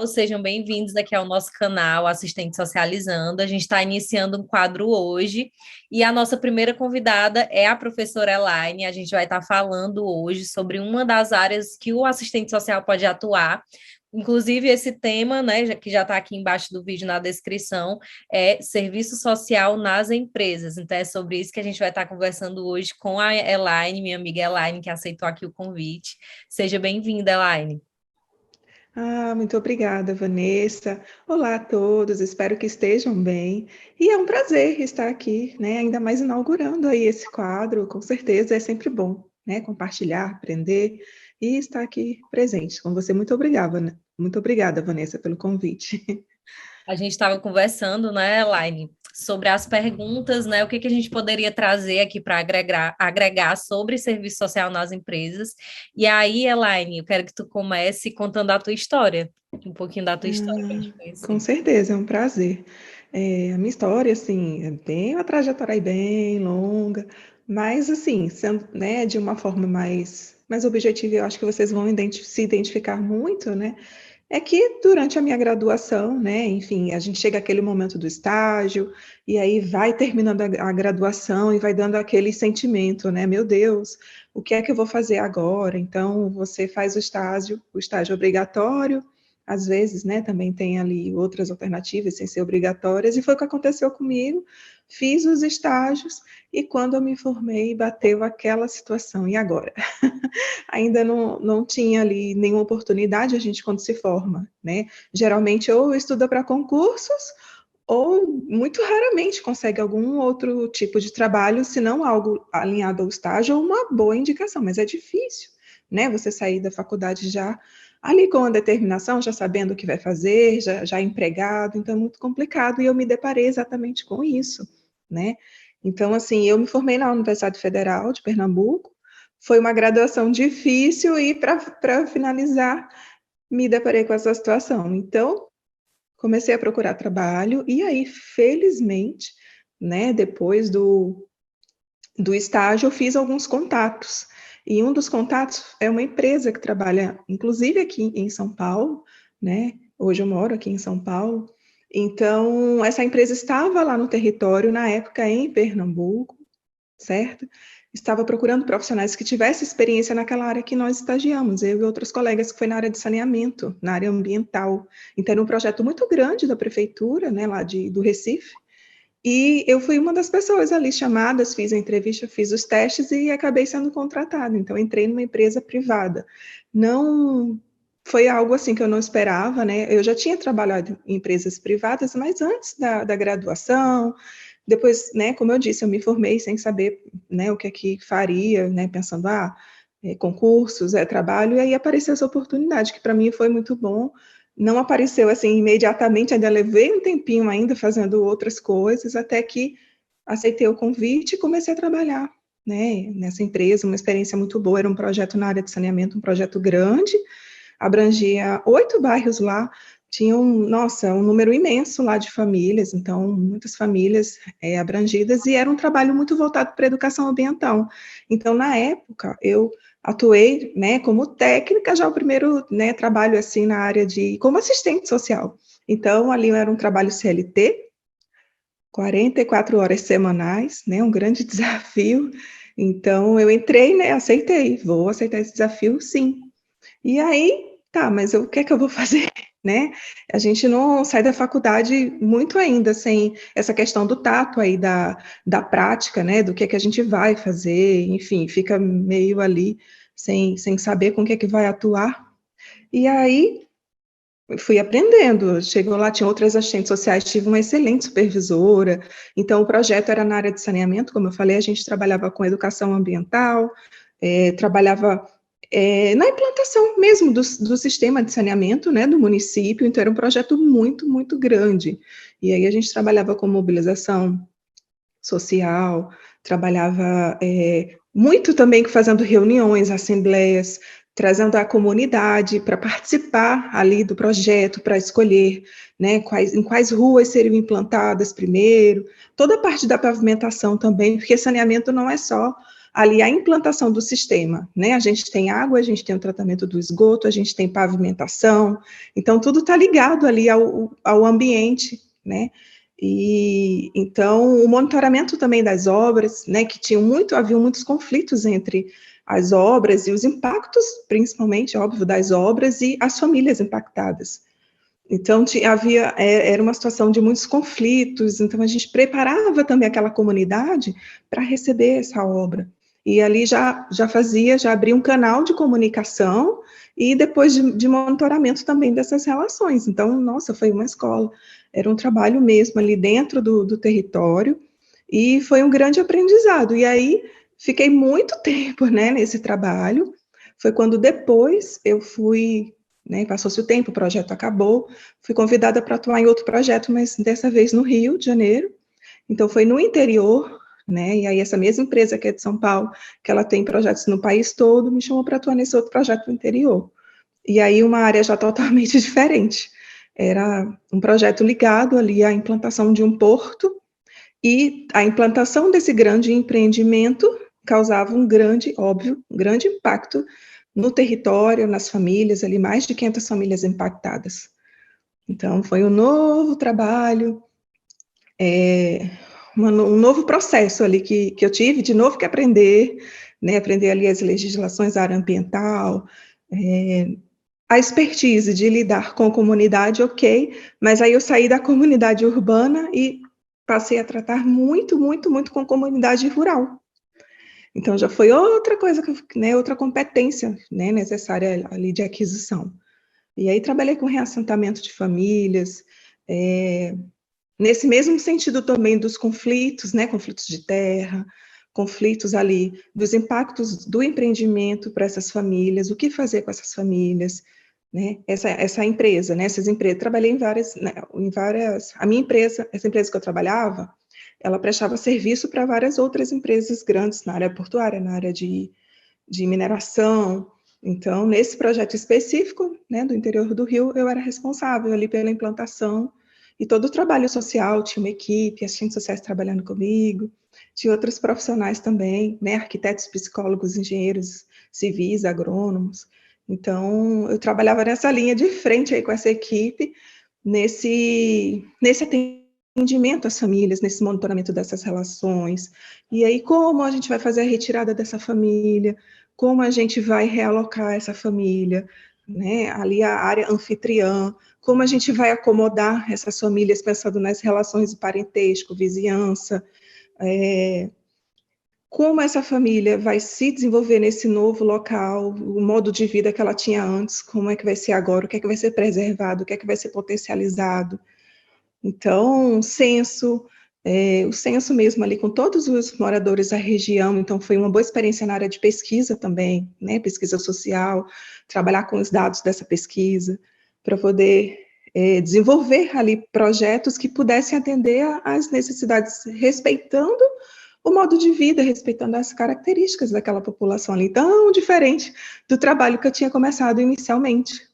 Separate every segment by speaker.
Speaker 1: Sejam bem-vindos aqui ao nosso canal Assistente Socializando. A gente está iniciando um quadro hoje e a nossa primeira convidada é a professora Elaine. A gente vai estar falando hoje sobre uma das áreas que o assistente social pode atuar. Inclusive, esse tema, né, que já está aqui embaixo do vídeo na descrição, é serviço social nas empresas. Então, é sobre isso que a gente vai estar conversando hoje com a Elaine, minha amiga Elaine, que aceitou aqui o convite. Seja bem-vinda, Elaine.
Speaker 2: Muito obrigada, Vanessa. Olá a todos, espero que estejam bem. E é um prazer estar aqui, né? Ainda mais inaugurando aí esse quadro, com certeza é sempre bom, né? Compartilhar, aprender e estar aqui presente com você. Muito obrigada, né? Muito obrigada, Vanessa, pelo convite.
Speaker 1: A gente estava conversando, né, Elaine, sobre as perguntas, né? O que a gente poderia trazer aqui para agregar sobre serviço social nas empresas. E aí, Elaine, eu quero que tu comece contando a tua história, um pouquinho da tua história para a gente
Speaker 2: Com
Speaker 1: conhecer.
Speaker 2: certeza, é um prazer. A minha história, assim, é bem uma trajetória aí bem longa, mas, assim, sendo, né, de uma forma mais objetiva, eu acho que vocês vão se identificar muito, né? É que durante a minha graduação, né, enfim, a gente chega àquele momento do estágio, e aí vai terminando a graduação e vai dando aquele sentimento, né? Meu Deus, o que é que eu vou fazer agora? Então, você faz o estágio obrigatório, às vezes, né, também tem ali outras alternativas sem ser obrigatórias, e foi o que aconteceu comigo. Fiz os estágios e quando eu me formei, bateu aquela situação. E agora? Ainda não tinha ali nenhuma oportunidade, a gente quando se forma, né? Geralmente ou estuda para concursos, ou muito raramente consegue algum outro tipo de trabalho, se não algo alinhado ao estágio ou uma boa indicação, mas é difícil, né? Você sair da faculdade já ali com a determinação, já sabendo o que vai fazer, já empregado, então é muito complicado, e eu me deparei exatamente com isso, né? Então, assim, eu me formei na Universidade Federal de Pernambuco, foi uma graduação difícil e para finalizar, me deparei com essa situação. Então, comecei a procurar trabalho e aí, felizmente, né, depois do estágio, eu fiz alguns contatos. E um dos contatos é uma empresa que trabalha, inclusive aqui em São Paulo, né? Hoje eu moro aqui em São Paulo. Então, essa empresa estava lá no território, na época em Pernambuco, certo? Estava procurando profissionais que tivessem experiência naquela área que nós estagiamos, eu e outros colegas, que foi na área de saneamento, na área ambiental. Então, era um projeto muito grande da prefeitura, né, lá do Recife, e eu fui uma das pessoas ali chamadas, fiz a entrevista, fiz os testes e acabei sendo contratada. Então, entrei numa empresa privada. Não foi algo assim que eu não esperava, né? Eu já tinha trabalhado em empresas privadas, mas antes da graduação, depois, né, como eu disse, eu me formei sem saber, né, o que é que faria, né, pensando, concursos, trabalho, e aí apareceu essa oportunidade, que para mim foi muito bom. Não apareceu assim imediatamente, ainda levei um tempinho ainda fazendo outras coisas, até que aceitei o convite e comecei a trabalhar, né, nessa empresa, uma experiência muito boa, era um projeto na área de saneamento, um projeto grande, abrangia 8 bairros lá, tinha nossa, um número imenso lá de famílias, então muitas famílias abrangidas, e era um trabalho muito voltado para a educação ambiental. Então, na época, eu atuei, né, como técnica, já o primeiro, né, trabalho assim na área como assistente social. Então, ali era um trabalho CLT, 44 horas semanais, né, um grande desafio. Então, eu entrei, né, aceitei, vou aceitar esse desafio, sim. E aí, tá, mas o que é que eu vou fazer, né? A gente não sai da faculdade muito ainda sem essa questão do tato aí, da prática, né? Do que a gente vai fazer, enfim, fica meio ali sem saber com o que é que vai atuar. E aí, fui aprendendo. Chegou lá, tinha outras assistentes sociais, tive uma excelente supervisora. Então, o projeto era na área de saneamento, como eu falei, a gente trabalhava com educação ambiental, trabalhava na implantação mesmo do sistema de saneamento, né, do município. Então, era um projeto muito, muito grande. E aí a gente trabalhava com mobilização social, trabalhava muito também fazendo reuniões, assembleias, trazendo a comunidade para participar ali do projeto, para escolher, né, em quais ruas seriam implantadas primeiro, toda a parte da pavimentação também, porque saneamento não é só ali a implantação do sistema, né? A gente tem água, a gente tem o tratamento do esgoto, a gente tem pavimentação, então tudo está ligado ali ao ambiente, né? E então o monitoramento também das obras, né? Que havia muitos conflitos entre as obras e os impactos, principalmente, óbvio, das obras e as famílias impactadas. Então, era uma situação de muitos conflitos, então a gente preparava também aquela comunidade para receber essa obra. E ali já abria um canal de comunicação e depois de monitoramento também dessas relações. Então, nossa, foi uma escola. Era um trabalho mesmo ali dentro do território e foi um grande aprendizado. E aí, fiquei muito tempo, né, nesse trabalho. Foi quando depois eu fui, né, passou-se o tempo, o projeto acabou, fui convidada para atuar em outro projeto, mas dessa vez no Rio de Janeiro. Então foi no interior, né, e aí essa mesma empresa que é de São Paulo, que ela tem projetos no país todo, me chamou para atuar nesse outro projeto no interior. E aí uma área já totalmente diferente. Era um projeto ligado ali à implantação de um porto, e a implantação desse grande empreendimento causava óbvio, um grande impacto no território, nas famílias, ali mais de 500 famílias impactadas. Então, foi um novo trabalho, um novo processo ali que eu tive, de novo que aprender, né, aprender ali as legislações da área ambiental, a expertise de lidar com comunidade, ok, mas aí eu saí da comunidade urbana e passei a tratar muito, muito, muito com comunidade rural. Então, já foi outra coisa, né, outra competência, né, necessária ali de aquisição. E aí trabalhei com reassentamento de famílias, nesse mesmo sentido também dos conflitos, né, conflitos de terra, conflitos ali dos impactos do empreendimento para essas famílias, o que fazer com essas famílias, né, essa empresa, né, essas empresas, trabalhei em várias, a minha empresa, essa empresa que eu trabalhava, ela prestava serviço para várias outras empresas grandes na área portuária, na área de mineração. Então, nesse projeto específico, né, do interior do Rio, eu era responsável ali pela implantação e todo o trabalho social, tinha uma equipe, assistentes sociais trabalhando comigo, tinha outros profissionais também, né, arquitetos, psicólogos, engenheiros civis, agrônomos. Então, eu trabalhava nessa linha de frente aí com essa equipe, nesse atendimento às famílias, nesse monitoramento dessas relações. E aí, como a gente vai fazer a retirada dessa família, como a gente vai realocar essa família, né? Ali a área anfitriã, como a gente vai acomodar essas famílias pensando nas relações de parentesco, vizinhança, como essa família vai se desenvolver nesse novo local, o modo de vida que ela tinha antes, como é que vai ser agora, o que é que vai ser preservado, o que é que vai ser potencializado. Então, o censo mesmo ali com todos os moradores da região, então foi uma boa experiência na área de pesquisa também, né, pesquisa social, trabalhar com os dados dessa pesquisa, para poder desenvolver ali projetos que pudessem atender às necessidades, respeitando o modo de vida, respeitando as características daquela população ali, tão diferente do trabalho que eu tinha começado inicialmente.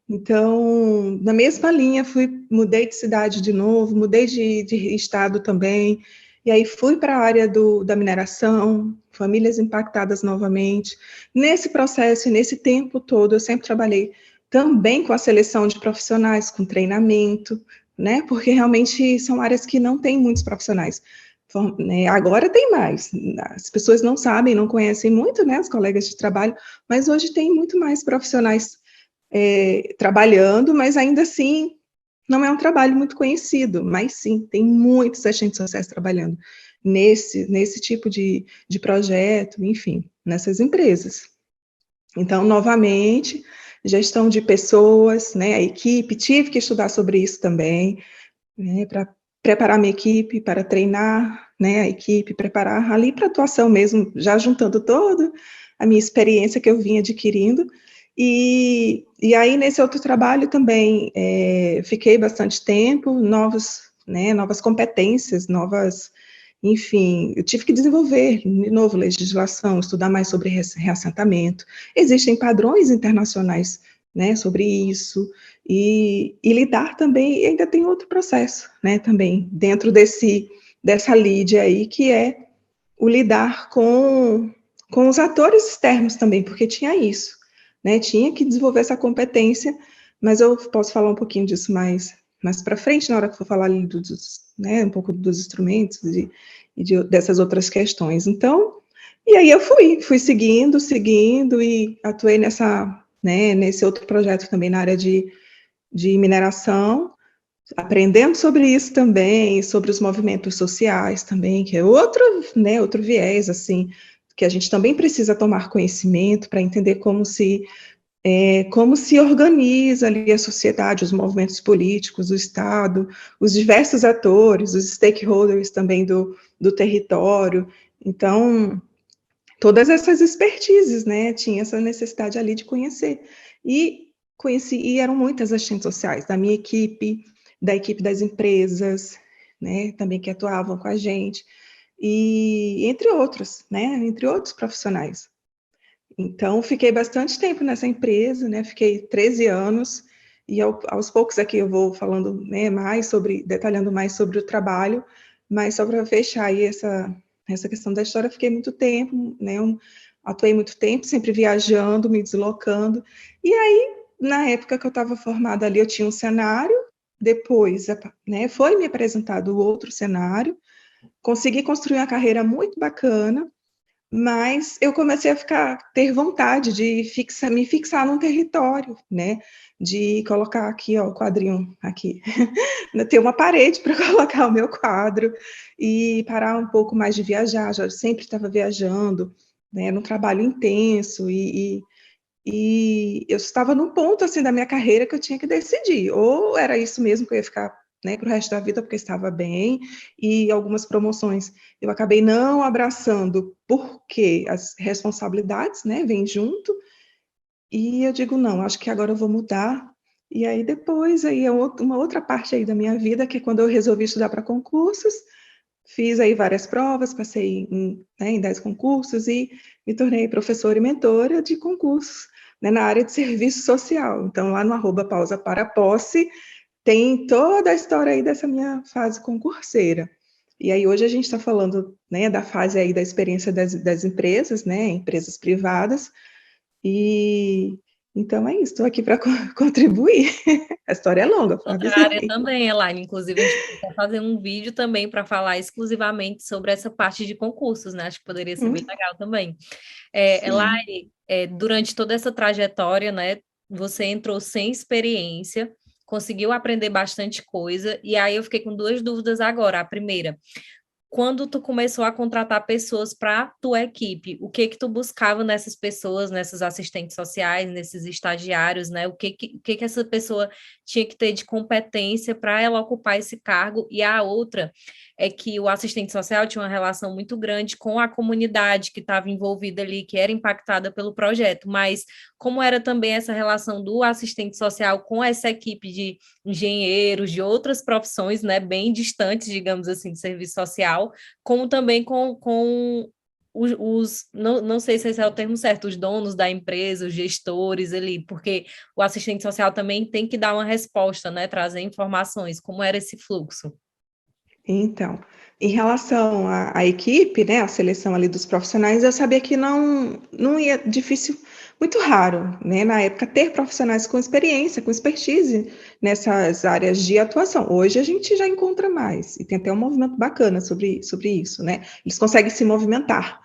Speaker 2: Então, na mesma linha, mudei de cidade de novo, mudei de estado também, e aí fui para a área da mineração, famílias impactadas novamente. Nesse processo e nesse tempo todo, eu sempre trabalhei também com a seleção de profissionais, com treinamento, né? Porque realmente são áreas que não têm muitos profissionais. Né, agora tem mais, as pessoas não sabem, não conhecem muito, né, os colegas de trabalho, mas hoje tem muito mais profissionais trabalhando, mas ainda assim não é um trabalho muito conhecido, mas sim, tem muitos agentes sociais trabalhando nesse tipo de projeto, enfim, nessas empresas. Então, novamente, gestão de pessoas, né, a equipe, tive que estudar sobre isso também, né, para preparar minha equipe, para treinar, né, a equipe, preparar ali para atuação mesmo, já juntando toda a minha experiência que eu vinha adquirindo. E aí, nesse outro trabalho também, fiquei bastante tempo, novas competências, enfim, eu tive que desenvolver, de novo, legislação, estudar mais sobre reassentamento. Existem padrões internacionais, né, sobre isso, e lidar também, e ainda tem outro processo, né, também, dentro dessa lide aí, que é o lidar com os atores externos também, porque tinha isso, né? Tinha que desenvolver essa competência, mas eu posso falar um pouquinho disso mais para frente, na hora que eu for falar ali né, um pouco dos instrumentos dessas outras questões. Então, e aí eu fui seguindo e atuei nesse outro projeto também na área de mineração, aprendendo sobre isso também, sobre os movimentos sociais também, que é outro viés, assim, que a gente também precisa tomar conhecimento para entender como se organiza ali a sociedade, os movimentos políticos, o Estado, os diversos atores, os stakeholders também do território. Então, todas essas expertises, né? Tinha essa necessidade ali de conhecer. E eram muitas assistentes sociais, da minha equipe, da equipe das empresas, né? Também que atuavam com a gente, e entre outros, né? Entre outros profissionais. Então, fiquei bastante tempo nessa empresa, né? Fiquei 13 anos, e aos poucos aqui eu vou falando, né, detalhando mais sobre o trabalho, mas só para fechar aí essa questão da história, fiquei muito tempo, né? Atuei muito tempo, sempre viajando, me deslocando. E aí, na época que eu estava formada ali, eu tinha um cenário, depois, né, foi me apresentado o outro cenário, consegui construir uma carreira muito bacana, mas eu comecei a ter vontade de me fixar num território, né? De colocar aqui, ó, o quadrinho aqui, ter uma parede para colocar o meu quadro e parar um pouco mais de viajar. Já sempre estava viajando, né? Num trabalho intenso e eu estava num ponto assim da minha carreira que eu tinha que decidir, ou era isso mesmo que eu ia ficar, né, para o resto da vida porque estava bem, e algumas promoções eu acabei não abraçando porque as responsabilidades, né, vêm junto, e eu digo não, acho que agora eu vou mudar. E aí depois aí é uma outra parte aí da minha vida, que é quando eu resolvi estudar para concursos, fiz aí várias provas, passei em 10 concursos e me tornei professora e mentora de concursos, né, na área de serviço social. Então, lá no @pausa para posse, tem toda a história aí dessa minha fase concurseira. E aí hoje a gente está falando, né, da fase aí da experiência das empresas, né, empresas privadas, e então é isso, estou aqui para contribuir. A história é longa, para
Speaker 1: Outra área
Speaker 2: dizer.
Speaker 1: também, Elaine. Inclusive, a gente vai fazer um vídeo também para falar exclusivamente sobre essa parte de concursos, né? Acho que poderia ser bem legal também.
Speaker 2: Sim.
Speaker 1: Elaine, durante toda essa trajetória, né, você entrou sem experiência, conseguiu aprender bastante coisa, e aí eu fiquei com duas dúvidas agora. A primeira, quando tu começou a contratar pessoas para tua equipe, o que que tu buscava nessas pessoas, nessas assistentes sociais, nesses estagiários, né? O que que essa pessoa tinha que ter de competência para ela ocupar esse cargo? E a outra é que o assistente social tinha uma relação muito grande com a comunidade que estava envolvida ali, que era impactada pelo projeto, mas como era também essa relação do assistente social com essa equipe de engenheiros, de outras profissões, né, bem distantes, digamos assim, do serviço social, como também com não sei se esse é o termo certo, os donos da empresa, os gestores ali, porque o assistente social também tem que dar uma resposta, né, trazer informações, como era esse fluxo.
Speaker 2: Então, em relação à equipe, né, a seleção ali dos profissionais, eu sabia que não ia, difícil, muito raro, né, na época, ter profissionais com experiência, com expertise nessas áreas de atuação. Hoje a gente já encontra mais, e tem até um movimento bacana sobre isso, né, eles conseguem se movimentar.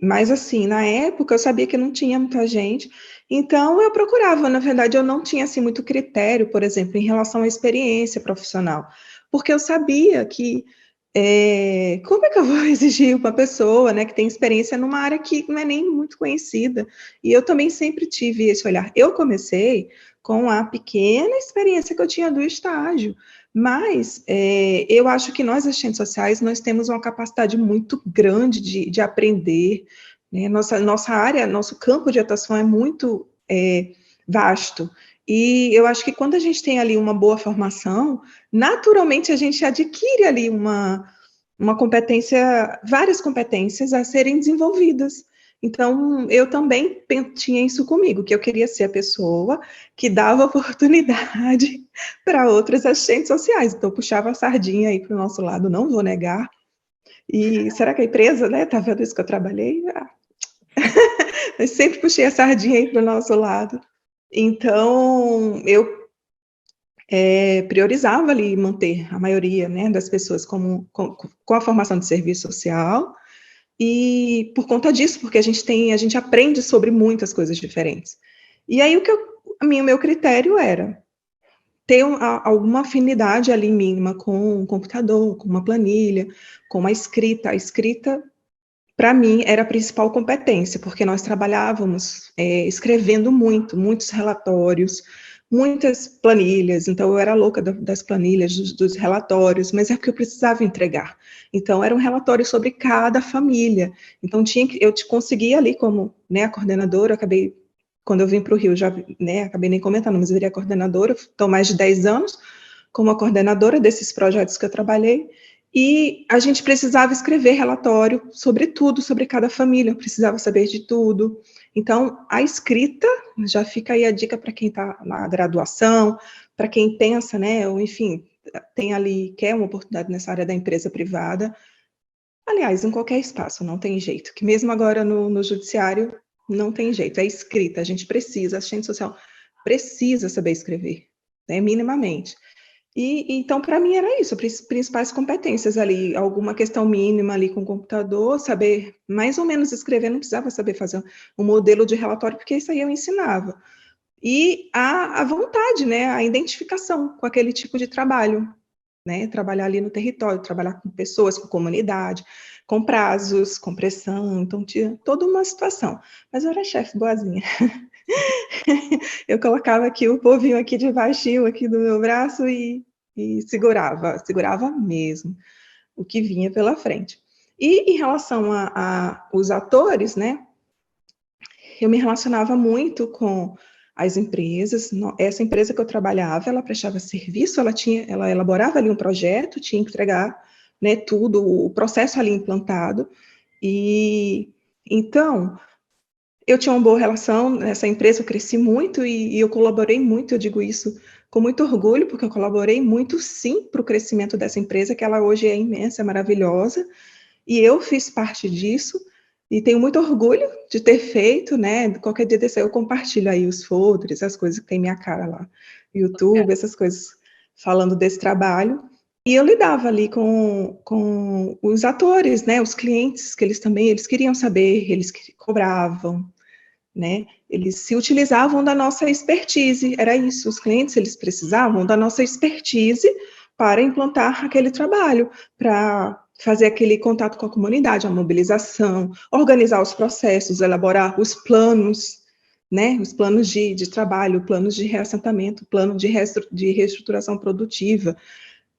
Speaker 2: Mas assim, na época eu sabia que não tinha muita gente, então eu procurava, na verdade eu não tinha assim muito critério, por exemplo, em relação à experiência profissional, porque eu sabia que como é que eu vou exigir uma pessoa, né, que tem experiência numa área que não é nem muito conhecida? E eu também sempre tive esse olhar. Eu comecei com a pequena experiência que eu tinha do estágio, mas eu acho que nós, assistentes sociais, nós temos uma capacidade muito grande de aprender, né? Nossa área, nosso campo de atuação é muito vasto. E eu acho que quando a gente tem ali uma boa formação, naturalmente a gente adquire ali uma competência, várias competências a serem desenvolvidas. Então, eu também tinha isso comigo, que eu queria ser a pessoa que dava oportunidade para outras assistentes sociais. Então, eu puxava a sardinha aí para o nosso lado, não vou negar. E será que a empresa, né, tá vendo isso que eu trabalhei? Eu sempre puxei a sardinha aí para o nosso lado. Então, eu priorizava ali manter a maioria, né, das pessoas com a formação de serviço social, e por conta disso, porque a gente aprende sobre muitas coisas diferentes. E aí o meu critério era ter alguma afinidade ali mínima com um computador, com uma planilha, com uma escrita. A escrita, para mim, era a principal competência, porque nós trabalhávamos escrevendo muitos relatórios, muitas planilhas, então eu era louca das planilhas, dos relatórios, mas é porque eu precisava entregar. Então, era um relatório sobre cada família. Então, eu te conseguia ali como, né, a coordenadora, quando eu vim para o Rio, já, né, acabei nem comentando, mas eu virei a coordenadora, estou mais de 10 anos como a coordenadora desses projetos que eu trabalhei, e a gente precisava escrever relatório sobre tudo, sobre cada família, eu precisava saber de tudo. Então, a escrita, já fica aí a dica para quem está na graduação, para quem pensa, né, ou enfim, tem ali, quer uma oportunidade nessa área da empresa privada. Aliás, em qualquer espaço, não tem jeito, que mesmo agora no judiciário, não tem jeito, é escrita, a gente precisa, a assistente social precisa saber escrever, né, minimamente. E então, para mim, era isso, as principais competências ali, alguma questão mínima ali com o computador, saber mais ou menos escrever, não precisava saber fazer um modelo de relatório, porque isso aí eu ensinava. E a vontade, né, a identificação com aquele tipo de trabalho, né, trabalhar ali no território, trabalhar com pessoas, com comunidade, com prazos, com pressão, então tinha toda uma situação. Mas eu era chefe boazinha. Eu colocava aqui o povinho aqui de baixinho, aqui do meu braço e segurava mesmo o que vinha pela frente. E em relação a os atores, né, eu me relacionava muito com as empresas. Essa empresa que eu trabalhava, ela prestava serviço, ela elaborava ali um projeto, tinha que entregar, né, tudo, o processo ali implantado. E então, eu tinha uma boa relação nessa empresa, eu cresci muito e eu colaborei muito, eu digo isso com muito orgulho, porque eu colaborei muito, sim, para o crescimento dessa empresa, que ela hoje é imensa, é maravilhosa, e eu fiz parte disso, e tenho muito orgulho de ter feito, né? Qualquer dia desse eu compartilho aí os folders, as coisas que tem minha cara lá, YouTube, essas coisas, falando desse trabalho. E eu lidava ali com os atores, né? Os clientes, que eles queriam saber, eles cobravam, né? Eles se utilizavam da nossa expertise, era isso, os clientes, eles precisavam da nossa expertise para implantar aquele trabalho, para fazer aquele contato com a comunidade, a mobilização, organizar os processos, elaborar os planos, né? Os planos de trabalho, planos de reassentamento, plano de reestruturação produtiva.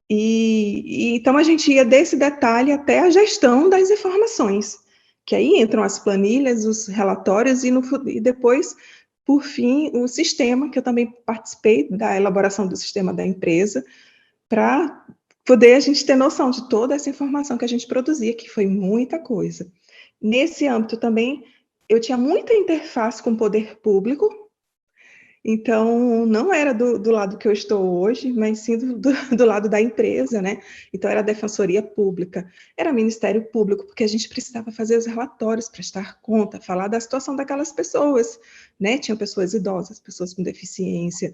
Speaker 2: Então a gente ia desse detalhe até a gestão das informações, que aí entram as planilhas, os relatórios e depois, por fim, o sistema, que eu também participei da elaboração do sistema da empresa, para poder a gente ter noção de toda essa informação que a gente produzia, que foi muita coisa. Nesse âmbito também, eu tinha muita interface com o poder público, então, não era do lado que eu estou hoje, mas sim do lado da empresa, né? Então, era a Defensoria Pública, era Ministério Público, porque a gente precisava fazer os relatórios, prestar conta, falar da situação daquelas pessoas, né? Tinham pessoas idosas, pessoas com deficiência,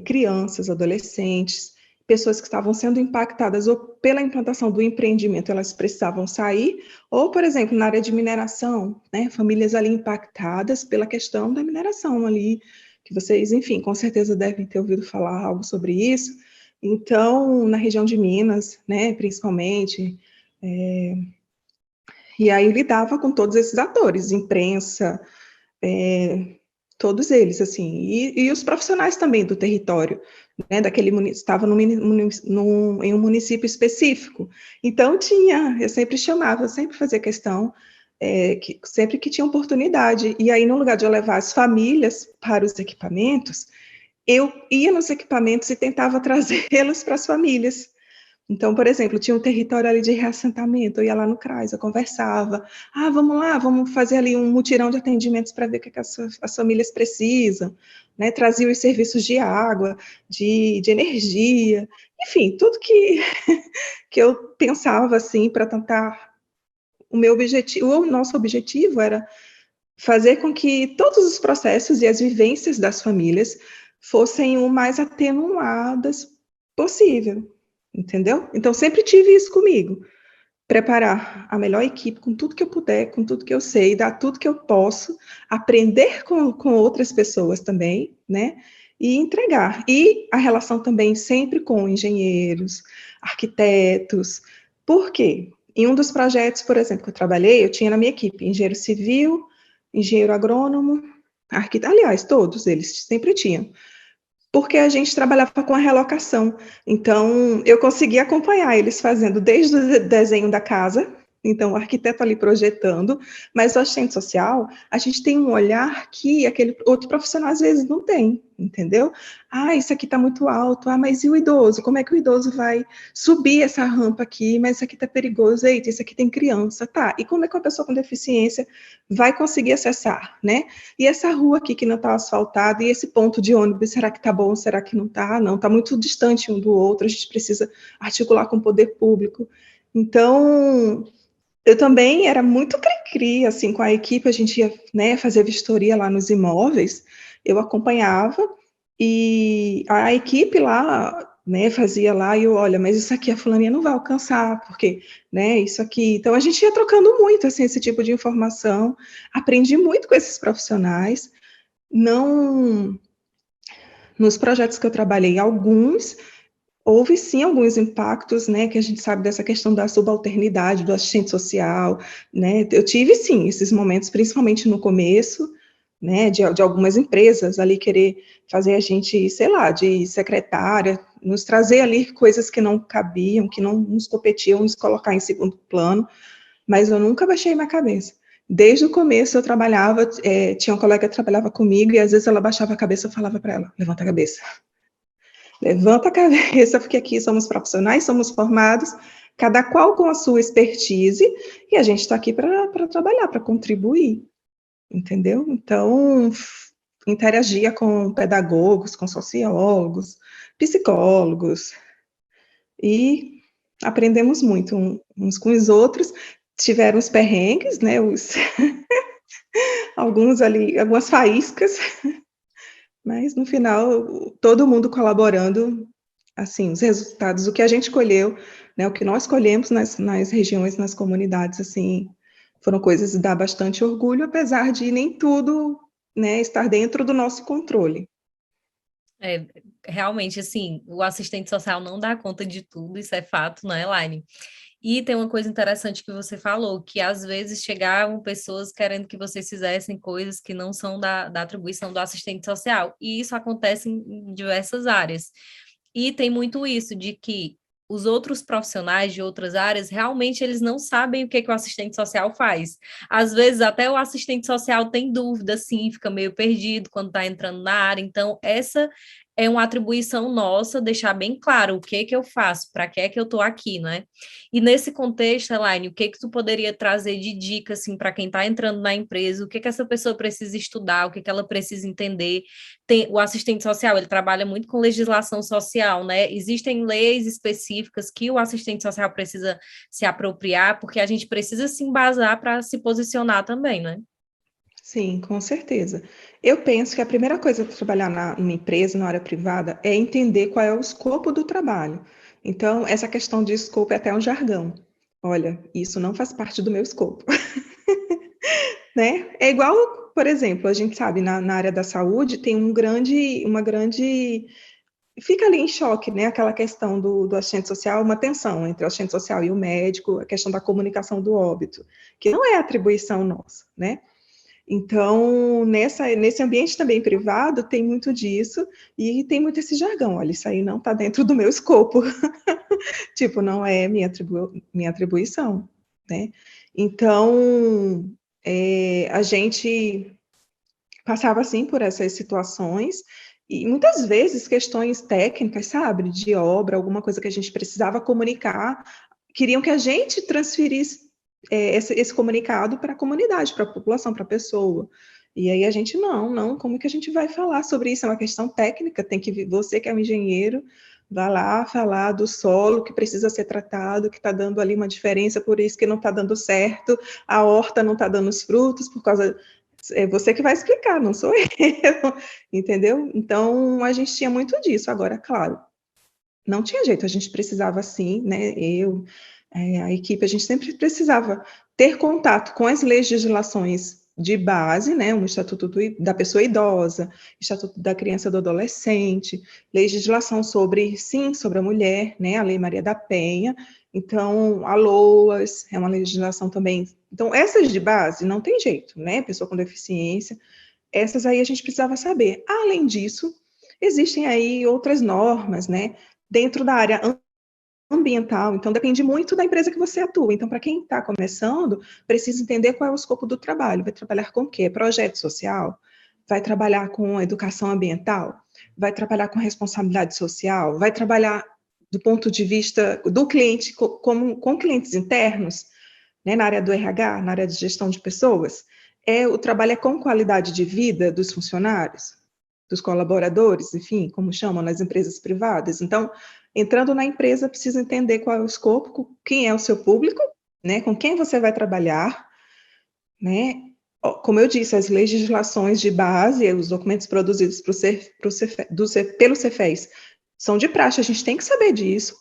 Speaker 2: crianças, adolescentes, pessoas que estavam sendo impactadas ou pela implantação do empreendimento, elas precisavam sair, ou, por exemplo, na área de mineração, né? Famílias ali impactadas pela questão da mineração ali, que vocês, enfim, com certeza devem ter ouvido falar algo sobre isso. Então, na região de Minas, né, principalmente, e aí lidava com todos esses atores, imprensa, todos eles, assim, e os profissionais também do território, né, estava em um município específico, então eu sempre chamava, eu sempre fazia questão, sempre que tinha oportunidade, e aí no lugar de eu levar as famílias para os equipamentos, eu ia nos equipamentos e tentava trazê-los para as famílias. Então, por exemplo, tinha um território ali de reassentamento, eu ia lá no CRAS, eu conversava, vamos lá, vamos fazer ali um mutirão de atendimentos para ver o que as famílias precisam, né? Trazia os serviços de água, de energia, enfim, tudo que eu pensava, assim, para tentar o nosso objetivo era fazer com que todos os processos e as vivências das famílias fossem o mais atenuadas possível, entendeu? Então, sempre tive isso comigo. Preparar a melhor equipe com tudo que eu puder, com tudo que eu sei, dar tudo que eu posso, aprender com outras pessoas também, né? E entregar. E a relação também sempre com engenheiros, arquitetos. Por quê? Em um dos projetos, por exemplo, que eu trabalhei, eu tinha na minha equipe engenheiro civil, engenheiro agrônomo, arquiteto, aliás, todos eles sempre tinham, porque a gente trabalhava com a relocação. Então, eu conseguia acompanhar eles fazendo desde o desenho da casa, então o arquiteto ali projetando, mas o assistente social, a gente tem um olhar que aquele outro profissional às vezes não tem, entendeu? Ah, isso aqui está muito alto, ah, mas e o idoso? Como é que o idoso vai subir essa rampa aqui? Mas isso aqui está perigoso, eita, isso aqui tem criança, tá? E como é que uma pessoa com deficiência vai conseguir acessar, né? E essa rua aqui que não está asfaltada, e esse ponto de ônibus, será que está bom, será que não está? Não, está muito distante um do outro, a gente precisa articular com o poder público. Então, eu também era muito cri-cri, assim, com a equipe, a gente ia, né, fazer vistoria lá nos imóveis, eu acompanhava, e a equipe lá, né, fazia lá, e eu, olha, mas isso aqui a fulaninha não vai alcançar, porque, né, isso aqui... Então, a gente ia trocando muito, assim, esse tipo de informação, aprendi muito com esses profissionais, não... Nos projetos que eu trabalhei, alguns houve sim alguns impactos, né, que a gente sabe dessa questão da subalternidade, do assistente social, né, eu tive sim esses momentos, principalmente no começo, né, de algumas empresas ali querer fazer a gente, sei lá, de secretária, nos trazer ali coisas que não cabiam, que não nos competiam, nos colocar em segundo plano, mas eu nunca baixei minha cabeça. Desde o começo eu trabalhava, tinha uma colega que trabalhava comigo e às vezes ela baixava a cabeça, eu falava para ela, levanta a cabeça, levanta a cabeça, porque aqui somos profissionais, somos formados, cada qual com a sua expertise, e a gente está aqui para trabalhar, para contribuir, entendeu? Então, interagia com pedagogos, com sociólogos, psicólogos, e aprendemos muito uns com os outros, tiveram os perrengues, né, alguns ali, algumas faíscas, mas no final, todo mundo colaborando, assim, os resultados, o que a gente colheu, né, o que nós colhemos nas regiões, nas comunidades, assim, foram coisas de dar bastante orgulho, apesar de nem tudo, né, estar dentro do nosso controle.
Speaker 1: É, realmente, assim, o assistente social não dá conta de tudo, isso é fato, não é, Elaine? E tem uma coisa interessante que você falou, que às vezes chegavam pessoas querendo que vocês fizessem coisas que não são da atribuição do assistente social, e isso acontece em diversas áreas. E tem muito isso de que os outros profissionais de outras áreas, realmente eles não sabem o que que o assistente social faz. Às vezes até o assistente social tem dúvida, sim, fica meio perdido quando está entrando na área. Então, essa é uma atribuição nossa, deixar bem claro o que que eu faço, para que é que eu estou aqui, né? E nesse contexto, Elaine, o que que tu poderia trazer de dica, assim, para quem está entrando na empresa, o que que essa pessoa precisa estudar, o que que ela precisa entender? O assistente social, ele trabalha muito com legislação social, né? Existem leis específicas que o assistente social precisa se apropriar, porque a gente precisa se embasar para se posicionar também, né?
Speaker 2: Sim, com certeza. Eu penso que a primeira coisa para trabalhar numa empresa, na área privada, é entender qual é o escopo do trabalho. Então, essa questão de escopo é até um jargão. Olha, isso não faz parte do meu escopo, né? É igual, por exemplo, a gente sabe, na área da saúde tem uma grande... Fica ali em choque, né? Aquela questão do assistente social, uma tensão entre o assistente social e o médico, a questão da comunicação do óbito, que não é atribuição nossa, né? Então, nesse ambiente também privado, tem muito disso, e tem muito esse jargão, olha, isso aí não está dentro do meu escopo, tipo, não é minha atribuição, né? Então, a gente passava, assim, por essas situações, e muitas vezes questões técnicas, sabe, de obra, alguma coisa que a gente precisava comunicar, queriam que a gente transferisse esse comunicado para a comunidade, para a população, para a pessoa. E aí a gente, não, como que a gente vai falar sobre isso? É uma questão técnica, tem que vir, você que é um engenheiro, vai lá falar do solo que precisa ser tratado, que está dando ali uma diferença, por isso que não está dando certo, a horta não está dando os frutos, por causa... É você que vai explicar, não sou eu, entendeu? Então, a gente tinha muito disso. Agora, claro, não tinha jeito, a gente precisava sim, né? A equipe, a gente sempre precisava ter contato com as legislações de base, né? O Estatuto da Pessoa Idosa, Estatuto da Criança e do Adolescente, legislação sobre, sim, sobre a mulher, né? A Lei Maria da Penha. Então, a LOAS é uma legislação também. Então, essas de base não tem jeito, né? Pessoa com deficiência, essas aí a gente precisava saber. Além disso, existem aí outras normas, né? Dentro da área ambiental, então depende muito da empresa que você atua. Então, para quem está começando, precisa entender qual é o escopo do trabalho. Vai trabalhar com o quê? Projeto social? Vai trabalhar com educação ambiental? Vai trabalhar com responsabilidade social? Vai trabalhar do ponto de vista do cliente, com clientes internos, né, na área do RH, na área de gestão de pessoas? O trabalho é com qualidade de vida dos funcionários, dos colaboradores, enfim, como chamam nas empresas privadas. Então, entrando na empresa, precisa entender qual é o escopo, quem é o seu público, né, com quem você vai trabalhar, né? Como eu disse, as legislações de base, os documentos produzidos pelo Cefes são de praxe, a gente tem que saber disso.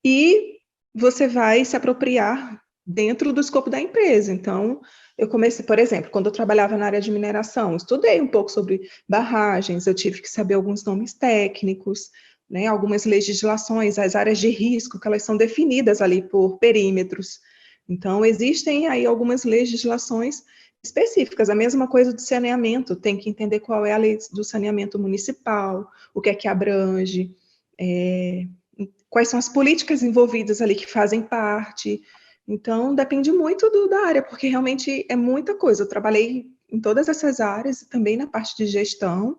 Speaker 2: E você vai se apropriar dentro do escopo da empresa. Então, eu comecei, por exemplo, quando eu trabalhava na área de mineração, estudei um pouco sobre barragens, eu tive que saber alguns nomes técnicos, né, algumas legislações, as áreas de risco, que elas são definidas ali por perímetros. Então, existem aí algumas legislações específicas. A mesma coisa do saneamento, tem que entender qual é a lei do saneamento municipal, o que é que abrange, quais são as políticas envolvidas ali que fazem parte. Então, depende muito da área, porque realmente é muita coisa. Eu trabalhei em todas essas áreas, também na parte de gestão,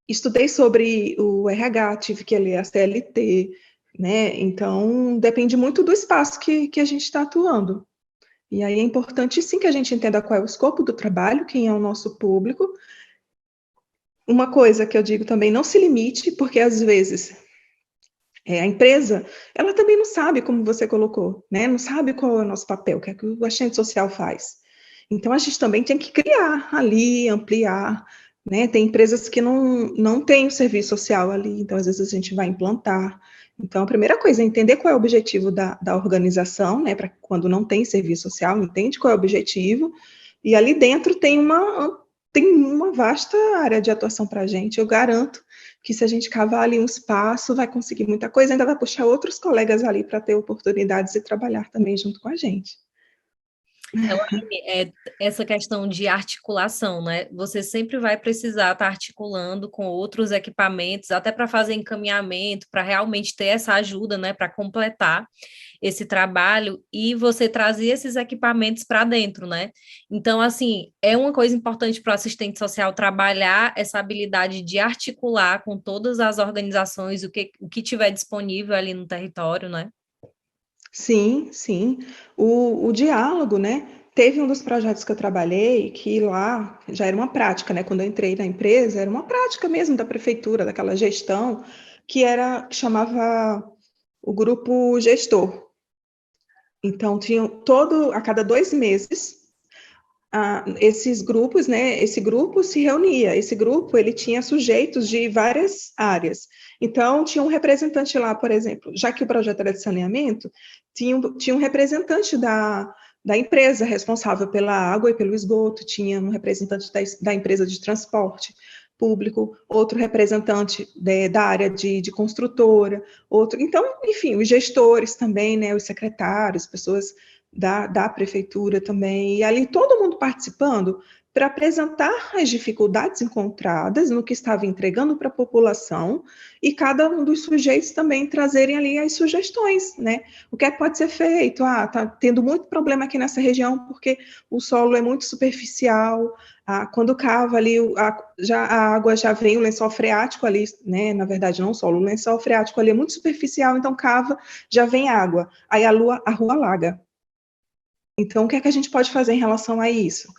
Speaker 2: estudei sobre o RH, tive que ler a CLT, né? Então, depende muito do espaço que a gente está atuando. E aí é importante, sim, que a gente entenda qual é o escopo do trabalho, quem é o nosso público. Uma coisa que eu digo também, não se limite, porque às vezes a empresa, ela também não sabe, como você colocou, né? Não sabe qual é o nosso papel, o que é que o agente social faz. Então, a gente também tem que criar ali, ampliar, né? Tem empresas que não têm o serviço social ali, então, às vezes, a gente vai implantar. Então, a primeira coisa é entender qual é o objetivo da organização, né? Para quando não tem serviço social, entende qual é o objetivo, e ali dentro tem uma vasta área de atuação para a gente. Eu garanto que se a gente cavar ali um espaço, vai conseguir muita coisa, ainda vai puxar outros colegas ali para ter oportunidades e trabalhar também junto com a gente.
Speaker 1: Elaine, essa questão de articulação, né? Você sempre vai precisar estar articulando com outros equipamentos, até para fazer encaminhamento, para realmente ter essa ajuda, né? Para completar esse trabalho e você trazer esses equipamentos para dentro, né? Então, assim, é uma coisa importante para o assistente social trabalhar essa habilidade de articular com todas as organizações, o que tiver disponível ali no território, né?
Speaker 2: Sim, sim. O diálogo, né? Teve um dos projetos que eu trabalhei que lá já era uma prática, né? Quando eu entrei na empresa, era uma prática mesmo da prefeitura, daquela gestão, que chamava o grupo gestor. Então, tinham a cada 2 meses, esses grupos, né? Esse grupo se reunia. Esse grupo ele tinha sujeitos de várias áreas. Então, tinha um representante lá, por exemplo, já que o projeto era de saneamento, tinha um representante da empresa responsável pela água e pelo esgoto, tinha um representante da empresa de transporte público, outro representante da área de construtora, outro. Então, enfim, os gestores também, né? Os secretários, pessoas da prefeitura também, e ali todo mundo participando para apresentar as dificuldades encontradas no que estava entregando para a população e cada um dos sujeitos também trazerem ali as sugestões, né? O que é que pode ser feito? Tá tendo muito problema aqui nessa região porque o solo é muito superficial, quando cava ali, a água já vem, o lençol freático ali, né? Na verdade, não o solo, o lençol freático ali é muito superficial, então cava, já vem água, aí a rua alaga. Então, o que é que a gente pode fazer em relação a isso?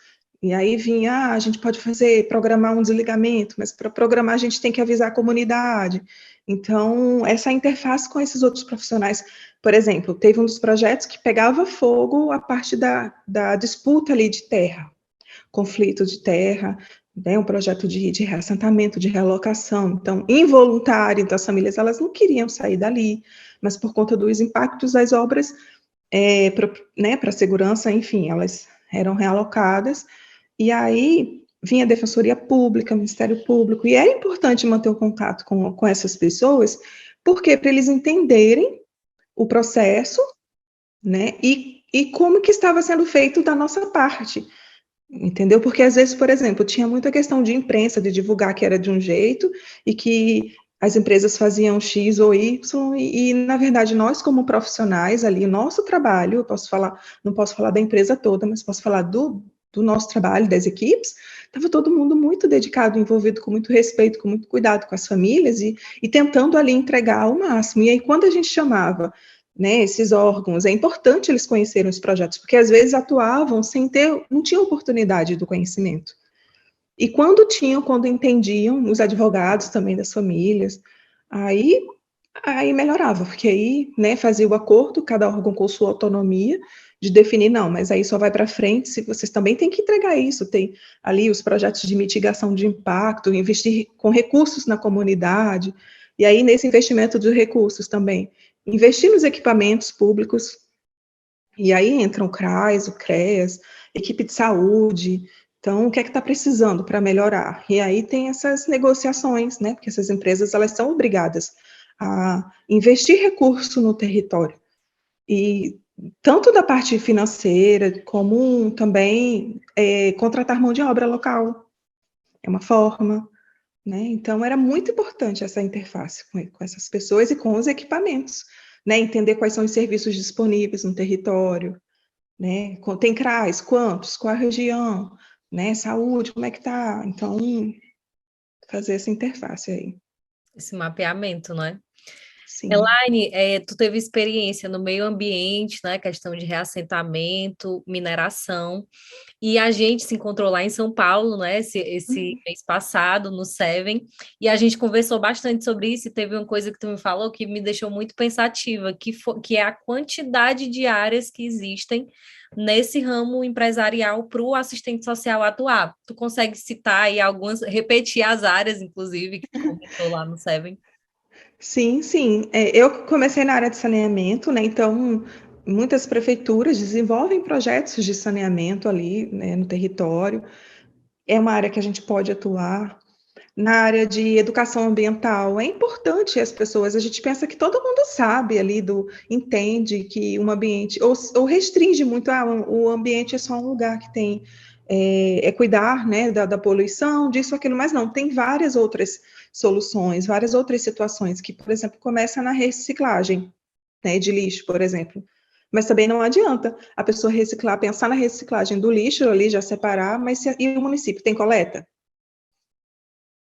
Speaker 2: E aí vinha, a gente pode programar um desligamento, mas para programar a gente tem que avisar a comunidade. Então, essa interface com esses outros profissionais, por exemplo, teve um dos projetos que pegava fogo a parte da disputa ali de terra, conflito de terra, né, um projeto de reassentamento, de realocação, então, involuntário, então as famílias, elas não queriam sair dali, mas por conta dos impactos das obras, para segurança, enfim, elas eram realocadas, e aí vinha a Defensoria Pública, Ministério Público, e era importante manter o contato com essas pessoas, porque para eles entenderem o processo, né, e como que estava sendo feito da nossa parte, entendeu? Porque às vezes, por exemplo, tinha muita questão de imprensa, de divulgar que era de um jeito, e que as empresas faziam X ou Y, na verdade, nós como profissionais ali, nosso trabalho, não posso falar da empresa toda, mas posso falar do nosso trabalho, das equipes, estava todo mundo muito dedicado, envolvido com muito respeito, com muito cuidado com as famílias e tentando ali entregar ao máximo. E aí, quando a gente chamava, né, esses órgãos, é importante eles conhecerem os projetos, porque às vezes atuavam não tinham oportunidade do conhecimento. E quando entendiam, os advogados também das famílias, aí melhorava, porque aí, né, fazia o acordo, cada órgão com sua autonomia, de definir, não, mas aí só vai para frente se vocês também têm que entregar isso, tem ali os projetos de mitigação de impacto, investir com recursos na comunidade, e aí nesse investimento de recursos também, investir nos equipamentos públicos, e aí entram o CRAS, o CREAS, equipe de saúde, então o que é que está precisando para melhorar? E aí tem essas negociações, né, porque essas empresas, elas são obrigadas a investir recurso no território, e tanto da parte financeira, como também contratar mão de obra local, é uma forma, né? Então, era muito importante essa interface com essas pessoas e com os equipamentos, né? Entender quais são os serviços disponíveis no território, né? Tem CRAS, quantos, qual a região, né? Saúde, como é que tá? Então, fazer essa interface aí.
Speaker 1: Esse mapeamento, né?
Speaker 2: Sim.
Speaker 1: Elaine, tu teve experiência no meio ambiente, né? Questão de reassentamento, mineração, e a gente se encontrou lá em São Paulo, né? Esse mês passado, no Seven, e a gente conversou bastante sobre isso, e teve uma coisa que tu me falou que me deixou muito pensativa, que é a quantidade de áreas que existem nesse ramo empresarial para o assistente social atuar. Tu consegue citar aí algumas, repetir as áreas, inclusive, que tu comentou lá no Seven?
Speaker 2: Sim, sim. Eu comecei na área de saneamento, né? Então, muitas prefeituras desenvolvem projetos de saneamento ali, né, no território. É uma área que a gente pode atuar. Na área de educação ambiental, é importante as pessoas, a gente pensa que todo mundo sabe ali, entende que um ambiente, ou restringe muito, o ambiente é só um lugar que tem, cuidar, né, da poluição, disso, aquilo, mas não, tem várias outras soluções, várias outras situações, que, por exemplo, começa na reciclagem, né, de lixo, por exemplo. Mas também não adianta a pessoa reciclar, pensar na reciclagem do lixo ali, já separar, e o município tem coleta?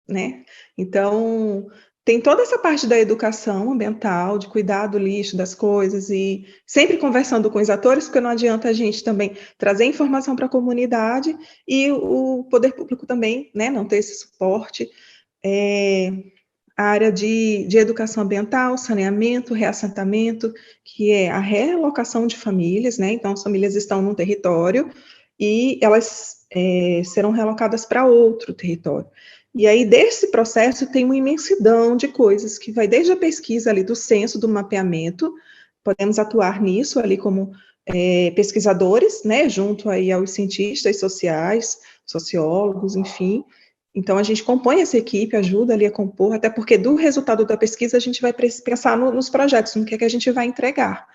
Speaker 2: Né? Então, tem toda essa parte da educação ambiental, de cuidar do lixo, das coisas, e sempre conversando com os atores, porque não adianta a gente também trazer informação para a comunidade e o poder público também, né, não ter esse suporte. A área de educação ambiental, saneamento, reassentamento, que é a realocação de famílias, né? Então, as famílias estão num território e elas serão realocadas para outro território. E aí, desse processo, tem uma imensidão de coisas, que vai desde a pesquisa ali do censo, do mapeamento, podemos atuar nisso ali como pesquisadores, né, junto aí aos cientistas sociais, sociólogos, enfim. Então, a gente compõe essa equipe, ajuda ali a compor, até porque do resultado da pesquisa a gente vai pensar nos projetos, no que é que a gente vai entregar.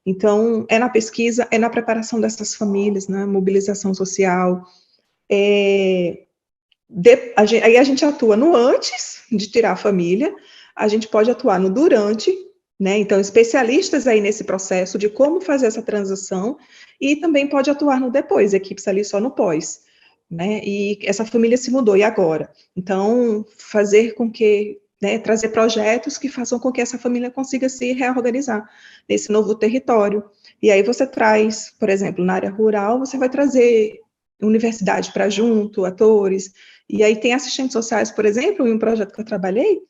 Speaker 2: Então, é na pesquisa, é na preparação dessas famílias, na mobilização social, aí a gente atua no antes de tirar a família, a gente pode atuar no durante, né? Então, especialistas aí nesse processo de como fazer essa transição, e também pode atuar no depois, equipes ali só no pós, né? E essa família se mudou, e agora? Então, fazer com que, né, trazer projetos que façam com que essa família consiga se reorganizar nesse novo território. E aí você traz, por exemplo, na área rural, você vai trazer universidade para junto, atores, e aí tem assistentes sociais, por exemplo, em um projeto que eu trabalhei,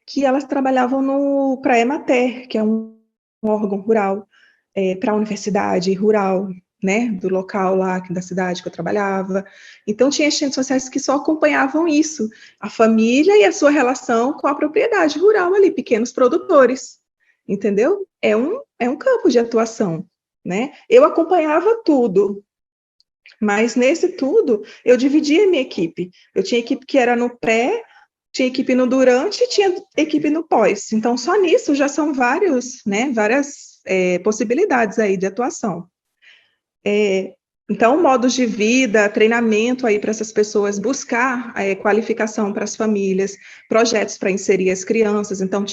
Speaker 2: que elas trabalhavam no CRAEMATER, que é um órgão rural, para a universidade rural, né, do local lá da cidade que eu trabalhava. Então, tinha assistentes sociais que só acompanhavam isso, a família e a sua relação com a propriedade rural ali, pequenos produtores, entendeu? É um campo de atuação, né? Eu acompanhava tudo, mas nesse tudo, eu dividia a minha equipe. Eu tinha equipe que era no pré, tinha equipe no durante e tinha equipe no pós. Então, só nisso já são várias possibilidades aí de atuação. Então, modos de vida, treinamento aí para essas pessoas, buscar qualificação para as famílias, projetos para inserir as crianças. Então,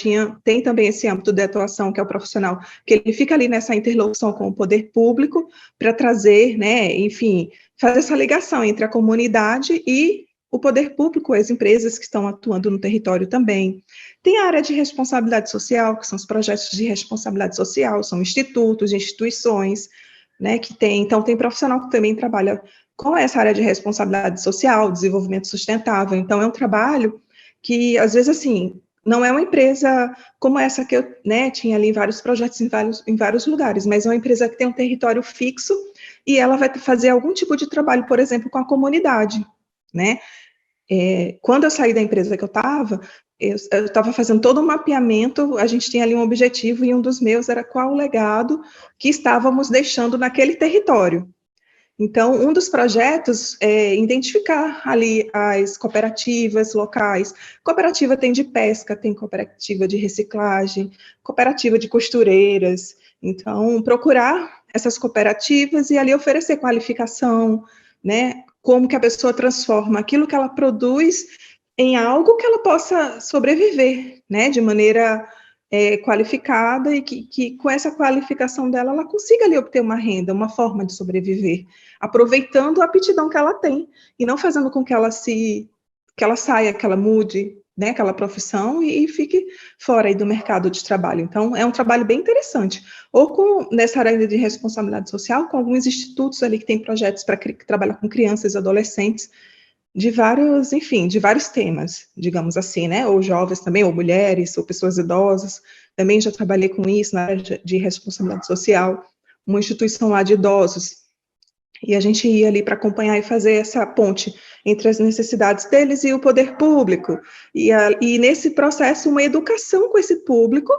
Speaker 2: tem também esse âmbito de atuação, que é o profissional, que ele fica ali nessa interlocução com o poder público para trazer, né, enfim, fazer essa ligação entre a comunidade e o poder público, as empresas que estão atuando no território também. Tem a área de responsabilidade social, que são os projetos de responsabilidade social, são institutos, instituições, né, então tem profissional que também trabalha com essa área de responsabilidade social, desenvolvimento sustentável, então é um trabalho que, às vezes, assim, não é uma empresa como essa que eu, né, tinha ali vários projetos em vários lugares, mas é uma empresa que tem um território fixo e ela vai fazer algum tipo de trabalho, por exemplo, com a comunidade, né, quando eu saí da empresa que eu estava fazendo todo um mapeamento, a gente tinha ali um objetivo, e um dos meus era qual o legado que estávamos deixando naquele território. Então, um dos projetos é identificar ali as cooperativas locais. Cooperativa tem de pesca, tem cooperativa de reciclagem, cooperativa de costureiras. Então, procurar essas cooperativas e ali oferecer qualificação, né? Como que a pessoa transforma aquilo que ela produz em algo que ela possa sobreviver, né? De maneira qualificada, e que com essa qualificação dela, ela consiga ali obter uma renda, uma forma de sobreviver, aproveitando a aptidão que ela tem, e não fazendo com que ela saia, que ela mude, né, aquela profissão e fique fora aí do mercado de trabalho. Então, é um trabalho bem interessante. Ou nessa área de responsabilidade social, com alguns institutos ali que têm projetos para trabalhar com crianças e adolescentes, enfim, de vários temas, digamos assim, né? Ou jovens também, ou mulheres, ou pessoas idosas. Também já trabalhei com isso na área de responsabilidade social, uma instituição lá de idosos. E a gente ia ali para acompanhar e fazer essa ponte entre as necessidades deles e o poder público. E nesse processo, uma educação com esse público,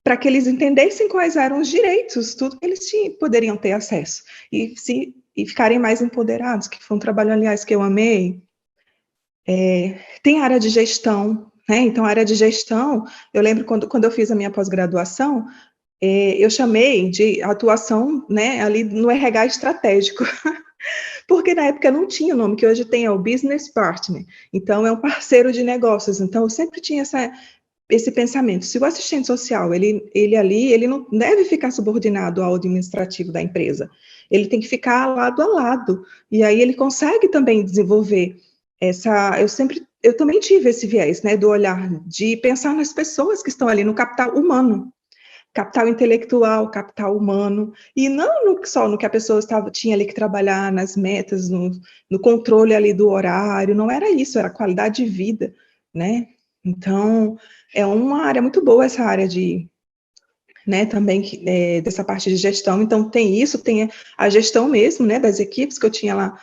Speaker 2: para que eles entendessem quais eram os direitos, tudo que eles poderiam ter acesso. E ficarem mais empoderados, que foi um trabalho, aliás, que eu amei. Tem área de gestão, né? Então, a área de gestão, eu lembro quando eu fiz a minha pós-graduação, eu chamei de atuação, né, ali no RH estratégico, porque na época não tinha o nome que hoje tem, é o Business Partner. Então, é um parceiro de negócios. Então, eu sempre tinha esse pensamento: se o assistente social, ele não deve ficar subordinado ao administrativo da empresa, ele tem que ficar lado a lado, e aí ele consegue também desenvolver eu também tive esse viés, né, do olhar de pensar nas pessoas que estão ali, no capital humano, capital intelectual, capital humano, e não só no que a pessoa tinha ali que trabalhar, nas metas, no controle ali do horário, não era isso, era qualidade de vida, né? Então, é uma área muito boa, essa área né, também dessa parte de gestão. Então, tem isso, tem a gestão mesmo, né, das equipes, que eu tinha lá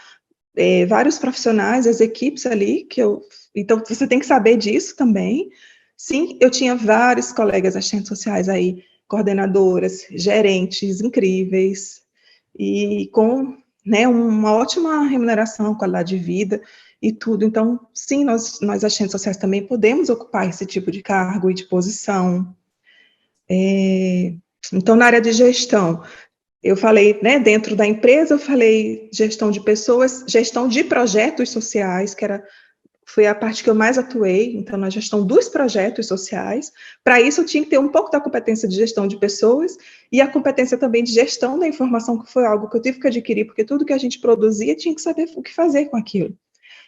Speaker 2: vários profissionais, as equipes ali, então você tem que saber disso também. Sim, eu tinha vários colegas assistentes sociais aí, coordenadoras, gerentes incríveis, e com, né, uma ótima remuneração, qualidade de vida e tudo. Então, sim, nós assistentes sociais também podemos ocupar esse tipo de cargo e de posição. Então, na área de gestão, eu falei, né, dentro da empresa, eu falei gestão de pessoas, gestão de projetos sociais, foi a parte que eu mais atuei, então, na gestão dos projetos sociais. Para isso, eu tinha que ter um pouco da competência de gestão de pessoas e a competência também de gestão da informação, que foi algo que eu tive que adquirir, porque tudo que a gente produzia tinha que saber o que fazer com aquilo.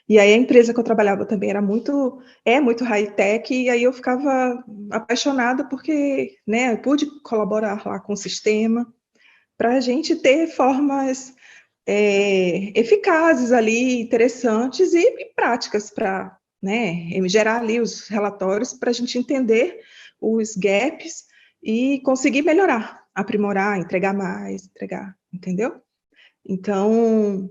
Speaker 2: E aí a empresa que eu trabalhava também muito high-tech, e aí eu ficava apaixonada porque, né, eu pude colaborar lá com o sistema, para a gente ter formas eficazes ali, interessantes e práticas para, né, gerar ali os relatórios para a gente entender os gaps e conseguir melhorar, aprimorar, entregar mais, entregar, entendeu? Então,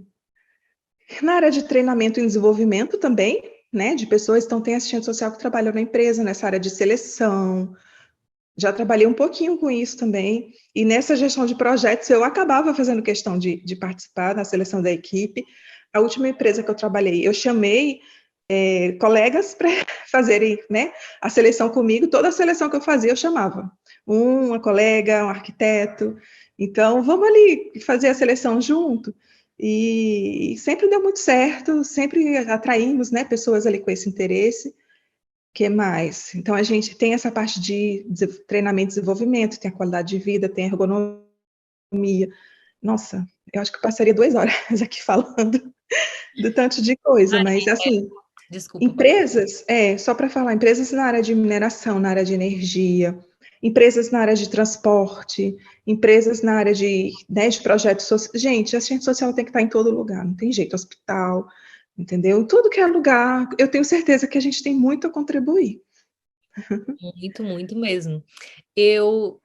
Speaker 2: na área de treinamento e desenvolvimento também, né, de pessoas, então tem assistente social que trabalha na empresa, nessa área de seleção, já trabalhei um pouquinho com isso também, e nessa gestão de projetos eu acabava fazendo questão de participar da seleção da equipe. A última empresa que eu trabalhei, eu chamei colegas para fazerem, né, a seleção comigo, toda a seleção que eu fazia eu chamava, uma colega, um arquiteto, então vamos ali fazer a seleção junto, e sempre deu muito certo, sempre atraímos, né, pessoas ali com esse interesse. Que mais? Então, a gente tem essa parte de treinamento e desenvolvimento, tem a qualidade de vida, tem a ergonomia. Nossa, eu acho que eu passaria 2 horas aqui falando do tanto de coisa, mas, assim,
Speaker 1: Desculpa.
Speaker 2: empresas, só para falar, empresas na área de mineração, na área de energia, empresas na área de transporte, empresas na área né, de projetos sociais. Gente, a assistente social tem que estar em todo lugar, não tem jeito, hospital, entendeu? Em tudo que é lugar, eu tenho certeza que a gente tem muito a contribuir.
Speaker 1: Muito, muito mesmo. Eu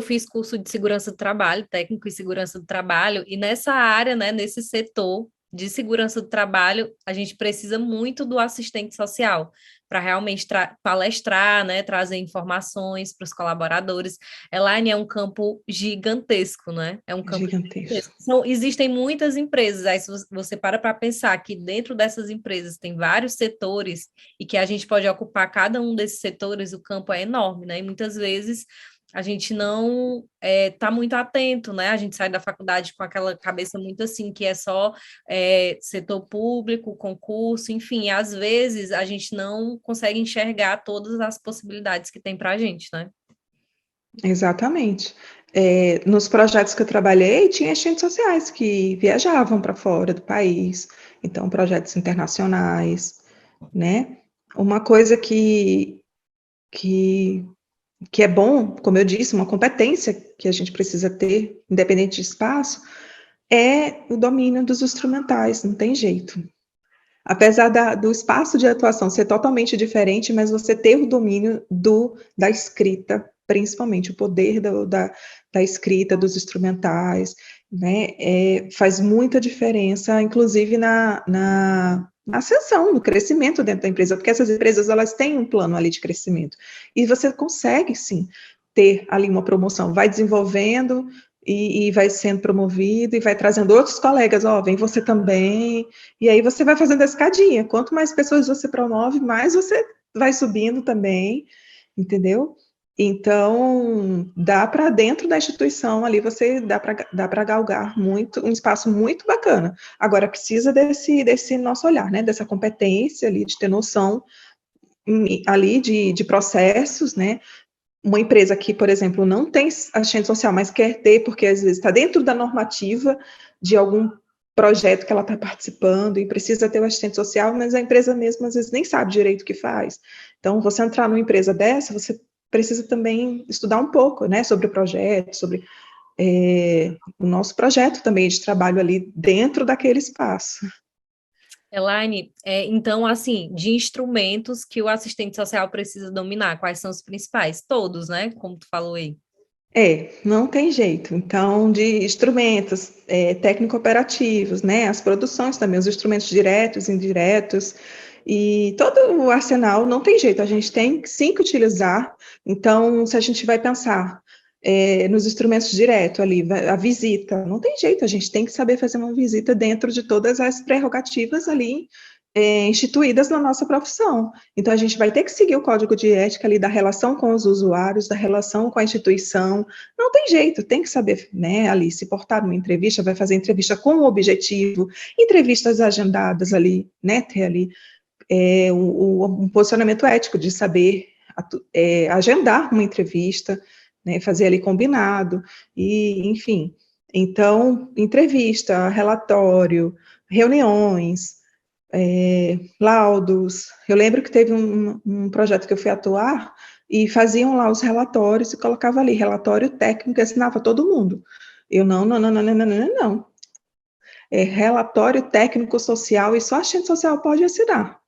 Speaker 1: fiz curso de segurança do trabalho, técnico em segurança do trabalho, e nessa área, né, nesse setor de segurança do trabalho, a gente precisa muito do assistente social para realmente palestrar, né, trazer informações para os colaboradores. Elaine, é um campo gigantesco, né? É um campo
Speaker 2: Gigantesco.
Speaker 1: gigantesco. Existem muitas empresas, aí se você para pensar que dentro dessas empresas tem vários setores e que a gente pode ocupar cada um desses setores, o campo é enorme, né? E muitas vezes a gente não está muito atento, né? A gente sai da faculdade com aquela cabeça muito assim, que é só setor público, concurso, enfim, às vezes a gente não consegue enxergar todas as possibilidades que tem para a gente, né?
Speaker 2: Exatamente. Nos projetos que eu trabalhei, tinha assistentes sociais que viajavam para fora do país, então projetos internacionais, né? Uma coisa que, que é bom, como eu disse, uma competência que a gente precisa ter, independente de espaço, é o domínio dos instrumentais, não tem jeito. Apesar do espaço de atuação ser totalmente diferente, mas você ter o domínio da escrita, principalmente o poder da escrita, dos instrumentais, né, faz muita diferença, inclusive na ascensão, no crescimento dentro da empresa, porque essas empresas, elas têm um plano ali de crescimento, e você consegue, sim, ter ali uma promoção, vai desenvolvendo, e vai sendo promovido, e vai trazendo outros colegas, vem você também, e aí você vai fazendo a escadinha. Quanto mais pessoas você promove, mais você vai subindo também, entendeu? Então, dá para dentro da instituição ali, você dá para galgar um espaço muito bacana. Agora, precisa desse nosso olhar, né? Dessa competência ali, de ter noção ali de processos, né? Uma empresa que, por exemplo, não tem assistente social, mas quer ter, porque às vezes está dentro da normativa de algum projeto que ela está participando e precisa ter o assistente social, mas a empresa mesmo às vezes nem sabe direito o que faz. Então, você entrar numa empresa dessa, você precisa também estudar um pouco, né, sobre o projeto, sobre o nosso projeto também de trabalho ali dentro daquele espaço.
Speaker 1: Elaine, então, assim, de instrumentos que o assistente social precisa dominar, quais são os principais? Todos, né? Como tu falou aí.
Speaker 2: Não tem jeito. Então, de instrumentos técnico-operativos, né? As produções também, os instrumentos diretos, indiretos, e todo o arsenal não tem jeito, a gente tem sim que utilizar. Então, se a gente vai pensar nos instrumentos direto ali, a visita, não tem jeito, a gente tem que saber fazer uma visita dentro de todas as prerrogativas ali instituídas na nossa profissão. Então, a gente vai ter que seguir o código de ética ali da relação com os usuários, da relação com a instituição. Não tem jeito, tem que saber, né, ali, se portar numa entrevista, vai fazer entrevista com o objetivo, entrevistas agendadas ali, né, ter ali um posicionamento ético de saber agendar uma entrevista, né, fazer ali combinado, e, enfim. Então, entrevista, relatório, reuniões, laudos. Eu lembro que teve um projeto que eu fui atuar e faziam lá os relatórios e colocava ali relatório técnico e assinava todo mundo. Eu não. relatório técnico-social, e só a assistente social pode assinar.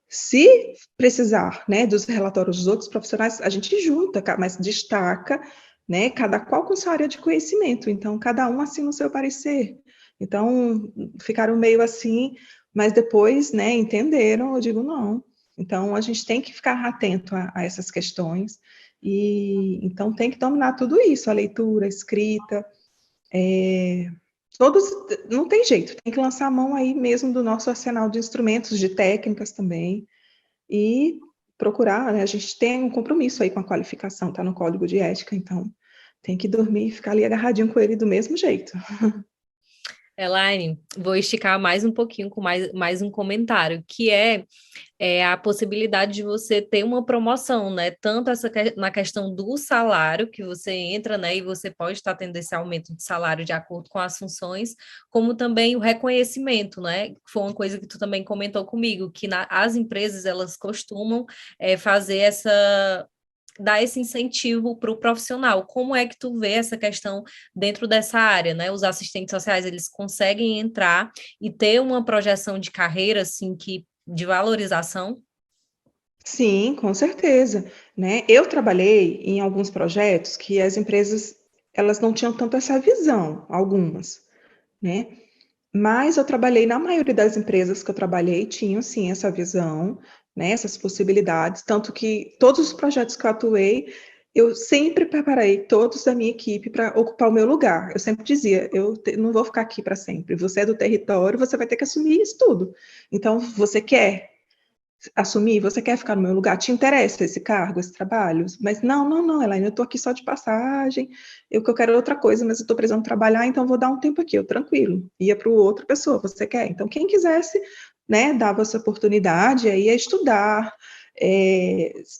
Speaker 2: Se precisar, né, dos relatórios dos outros profissionais, a gente junta, mas destaca, né, cada qual com sua área de conhecimento, então cada um assina o seu parecer. Então, ficaram meio assim, mas depois, né, entenderam, eu digo não. Então, a gente tem que ficar atento a essas questões, e então tem que dominar tudo isso, a leitura, a escrita, todos, não tem jeito, tem que lançar a mão aí mesmo do nosso arsenal de instrumentos, de técnicas também, e procurar, né, a gente tem um compromisso aí com a qualificação, tá no código de ética, então tem que dormir e ficar ali agarradinho com ele do mesmo jeito.
Speaker 1: Elaine, vou esticar mais um pouquinho com mais um comentário, que é a possibilidade de você ter uma promoção, né? Tanto na questão do salário, que você entra, né? E você pode estar tendo esse aumento de salário de acordo com as funções, como também o reconhecimento, né? Foi uma coisa que tu também comentou comigo, que as empresas, elas costumam fazer dar esse incentivo para o profissional. Como é que tu vê essa questão dentro dessa área, né? Os assistentes sociais, eles conseguem entrar e ter uma projeção de carreira, assim, de valorização?
Speaker 2: Sim, com certeza, né? Eu trabalhei em alguns projetos que as empresas, elas não tinham tanto essa visão, algumas, né? Mas eu trabalhei, na maioria das empresas que eu trabalhei, tinham sim essa visão, né, essas possibilidades, tanto que todos os projetos que eu atuei, eu sempre preparei todos da minha equipe para ocupar o meu lugar. Eu sempre dizia, não vou ficar aqui para sempre. Você é do território, você vai ter que assumir isso tudo. Então, você quer assumir, você quer ficar no meu lugar, te interessa esse cargo, esse trabalho? Mas não, Elaine, eu estou aqui só de passagem, que eu quero é outra coisa, mas eu estou precisando trabalhar, então vou dar um tempo aqui, eu tranquilo. Ia para outra pessoa, você quer? Então, quem quisesse, né, dava essa oportunidade, aí é estudar,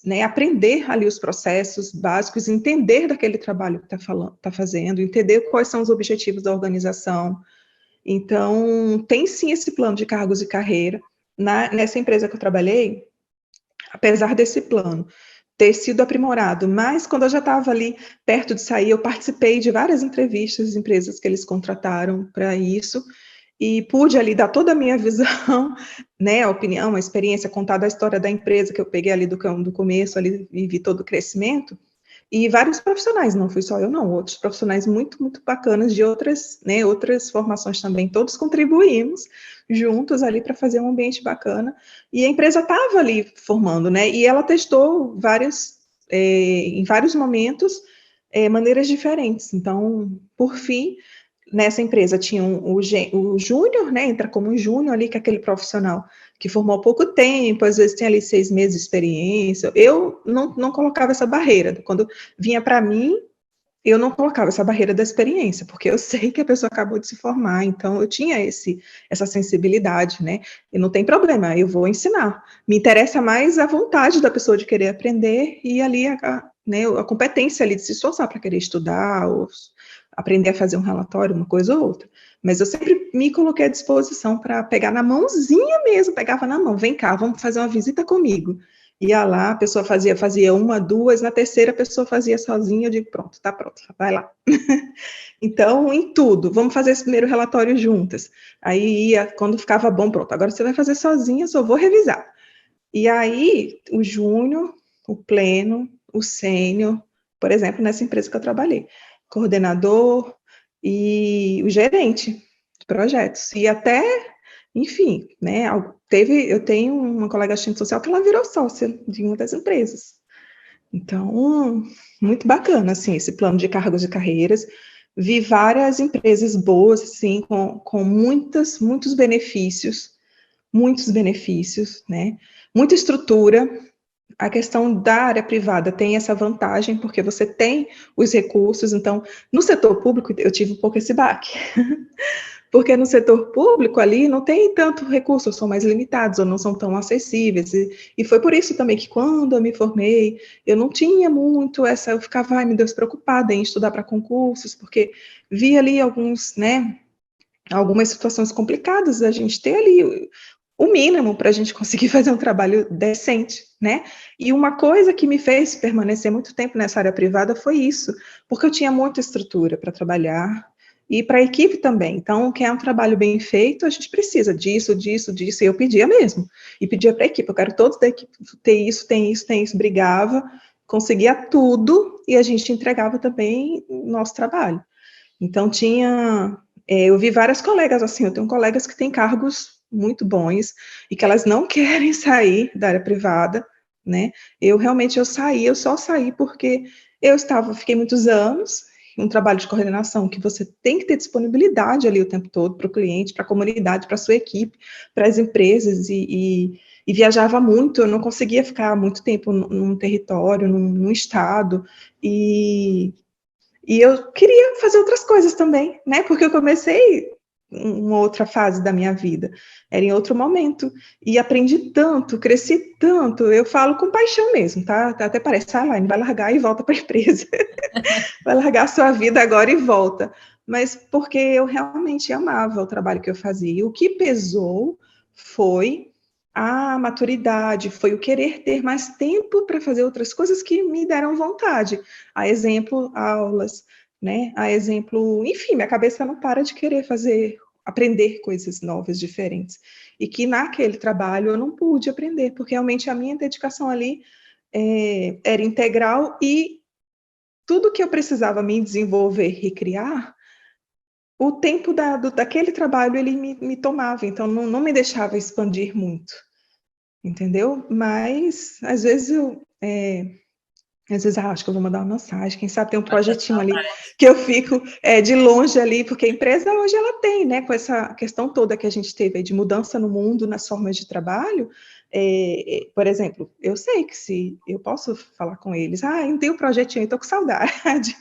Speaker 2: né, aprender ali os processos básicos, entender daquele trabalho que está fazendo, entender quais são os objetivos da organização. Então, tem sim esse plano de cargos e carreira. Nessa empresa que eu trabalhei, apesar desse plano ter sido aprimorado, mas quando eu já estava ali perto de sair, eu participei de várias entrevistas de empresas que eles contrataram para isso, e pude ali dar toda a minha visão, né, a opinião, a experiência, contar da história da empresa que eu peguei ali do começo ali e vi todo o crescimento. E vários profissionais, não fui só eu, não, outros profissionais muito, muito bacanas de outras, né, outras formações também, todos contribuímos juntos ali para fazer um ambiente bacana. E a empresa estava ali formando, né, e ela testou em vários momentos, maneiras diferentes. Então, por fim, nessa empresa tinha o júnior, né, entra como júnior ali, que é aquele profissional que formou há pouco tempo, às vezes tem ali 6 meses de experiência. Eu não colocava essa barreira. Quando vinha para mim, eu não colocava essa barreira da experiência, porque eu sei que a pessoa acabou de se formar, então eu tinha essa sensibilidade, né? E não tem problema, eu vou ensinar. Me interessa mais a vontade da pessoa de querer aprender e ali né, a competência ali de se esforçar para querer estudar ou aprender a fazer um relatório, uma coisa ou outra. Mas eu sempre me coloquei à disposição para pegar na mãozinha mesmo, pegava na mão, vem cá, vamos fazer uma visita comigo. Ia lá, a pessoa fazia uma, duas, na terceira a pessoa fazia sozinha, eu digo, pronto, tá pronto, vai lá. Então, em tudo, vamos fazer esse primeiro relatório juntas. Aí ia, quando ficava bom, pronto, agora você vai fazer sozinha, só vou revisar. E aí, o júnior, o pleno, o sênior, por exemplo, nessa empresa que eu trabalhei, coordenador e o gerente de projetos. E até, enfim, né, eu tenho uma colega assistente social que ela virou sócia de uma das empresas. Então, muito bacana, assim, esse plano de cargos e carreiras. Vi várias empresas boas, assim, com muitos benefícios, né? Muita estrutura. A questão da área privada tem essa vantagem, porque você tem os recursos. Então, no setor público, eu tive um pouco esse baque. Porque no setor público ali não tem tanto recurso, são mais limitados ou não são tão acessíveis. E foi por isso também que quando eu me formei, eu não tinha muito eu ficava, ai meu Deus, preocupada em estudar para concursos, porque via ali algumas situações complicadas da gente ter ali o mínimo para a gente conseguir fazer um trabalho decente, né? E uma coisa que me fez permanecer muito tempo nessa área privada foi isso, porque eu tinha muita estrutura para trabalhar, e para a equipe também. Então, quer um trabalho bem feito, a gente precisa disso, disso, disso, e eu pedia mesmo, e pedia para a equipe, eu quero todos da equipe ter isso, tem isso, tem isso, brigava, conseguia tudo, e a gente entregava também o nosso trabalho. Então, eu vi várias colegas assim, eu tenho colegas que têm cargos muito bons, e que elas não querem sair da área privada, né? Eu só saí porque fiquei muitos anos, um trabalho de coordenação que você tem que ter disponibilidade ali o tempo todo para o cliente, para a comunidade, para a sua equipe, para as empresas, e viajava muito, eu não conseguia ficar muito tempo num território, num estado, e eu queria fazer outras coisas também, né? Porque eu comecei uma outra fase da minha vida, era em outro momento, e aprendi tanto, cresci tanto, eu falo com paixão mesmo, tá? Até parece, Laine, vai largar e volta para a empresa, vai largar a sua vida agora e volta, mas porque eu realmente amava o trabalho que eu fazia, e o que pesou foi a maturidade, foi o querer ter mais tempo para fazer outras coisas que me deram vontade, a exemplo, aulas, né? A exemplo, enfim, minha cabeça não para de querer aprender coisas novas, diferentes. E que naquele trabalho eu não pude aprender, porque realmente a minha dedicação ali era integral e tudo que eu precisava me desenvolver e criar, o tempo daquele trabalho ele me tomava, então não me deixava expandir muito, entendeu? Mas às vezes, acho que eu vou mandar uma mensagem, quem sabe tem um projetinho ali que eu fico de longe ali, porque a empresa hoje ela tem, né, com essa questão toda que a gente teve aí de mudança no mundo, nas formas de trabalho, por exemplo, eu sei que se eu posso falar com eles, eu tenho um projetinho, estou com saudade,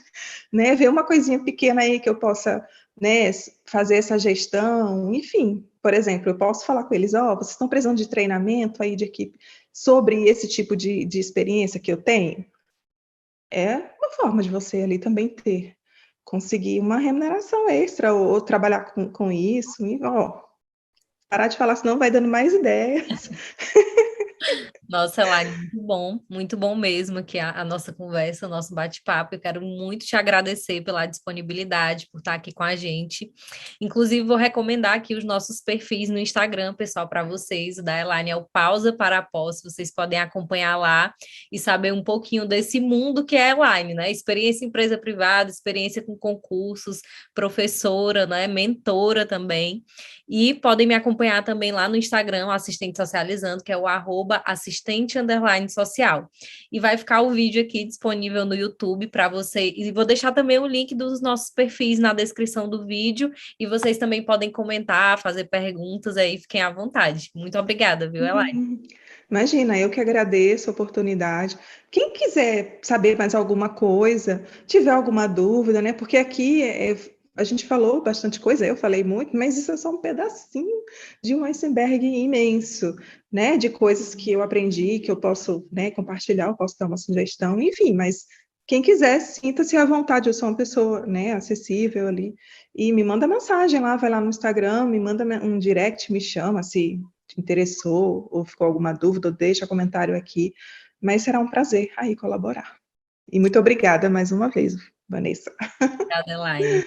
Speaker 2: né, ver uma coisinha pequena aí que eu possa, né, fazer essa gestão, enfim, por exemplo, eu posso falar com eles, vocês estão precisando de treinamento aí de equipe sobre esse tipo de experiência que eu tenho? É uma forma de você ali também conseguir uma remuneração extra ou trabalhar com isso, e parar de falar, senão vai dando mais ideias.
Speaker 1: Nossa, Elaine, muito bom mesmo aqui a nossa conversa, o nosso bate-papo. Eu quero muito te agradecer pela disponibilidade, por estar aqui com a gente. Inclusive, vou recomendar aqui os nossos perfis no Instagram, pessoal, para vocês. O da Elaine é o Pausa para a Pós. Vocês podem acompanhar lá e saber um pouquinho desse mundo que é a Elaine, né? Experiência em empresa privada, experiência com concursos, professora, né? Mentora também. E podem me acompanhar também lá no Instagram, o Assistente Socializando, que é o @assistente_social. E vai ficar o vídeo aqui disponível no YouTube para você. E vou deixar também o link dos nossos perfis na descrição do vídeo. E vocês também podem comentar, fazer perguntas aí, fiquem à vontade. Muito obrigada, viu, Elaine?
Speaker 2: Imagina, eu que agradeço a oportunidade. Quem quiser saber mais alguma coisa, tiver alguma dúvida, né? Porque aqui a gente falou bastante coisa, eu falei muito, mas isso é só um pedacinho de um iceberg imenso, né? De coisas que eu aprendi, que eu posso, né, compartilhar, eu posso dar uma sugestão, enfim, mas quem quiser, sinta-se à vontade, eu sou uma pessoa, né, acessível ali, e me manda mensagem lá, vai lá no Instagram, me manda um direct, me chama, se te interessou ou ficou alguma dúvida, ou deixa comentário aqui, mas será um prazer aí colaborar. E muito obrigada mais uma vez, Vanessa.
Speaker 1: Obrigada, Elaine.